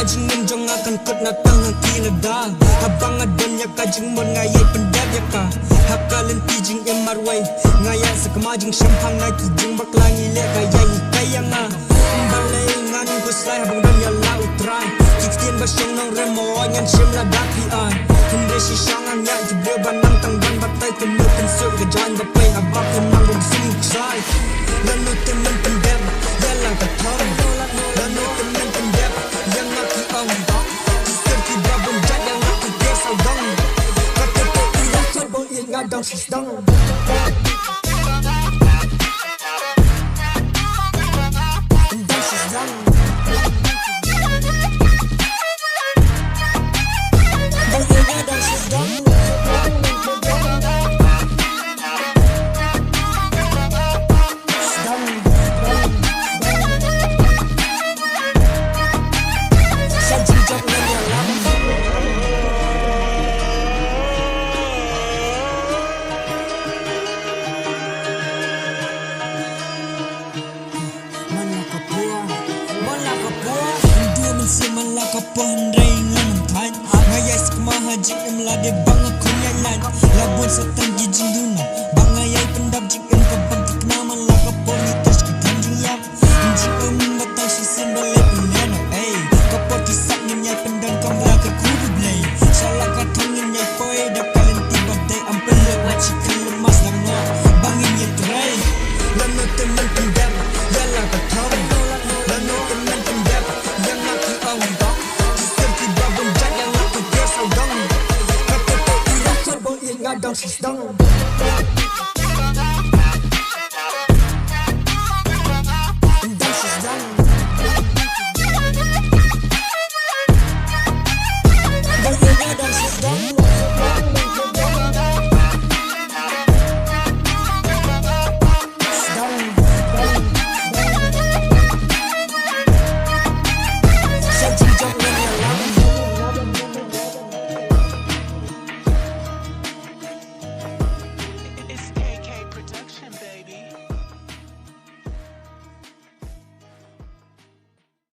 jingin jong akan kut na tang kinada habang adon ya kajing mon ngayai pendap ya ka hakalan tijing emarwai ngaya sekamajing syampang na kijing baklangi le kayai kayanga balai ngan kuslai habang don ya lau trai kiktin basyong nong remo ngan shim la daki ai hinde si shangang ya jibe banang tang ban batai kenu pensuk gajan bapai abak menang dong sing sai lanu temen pendap ya lang katam lanu temen pendap yang aki ang seperti babon jat yang aki kesal dong kata ko ilah coba ngadang si Sdang kapan ringan pan ngayas kemahaji emlade bang aku nyalan labun setang gijing duna bang ayai pendap jing en kabang tikna malaka politis ke tanjung yap jing batang si sembele peneno eh kapot kisap ni nyai pendang kamla ke kudu blay salah katang ni nyai poi dak kalen tiba dai ampele wachi kelemas dan no bangin ye trai lanu temen pendap yalah katang lanu temen pendap yang aku awang ngadang si Sdang ngadang si Sdang ngadang si Sdang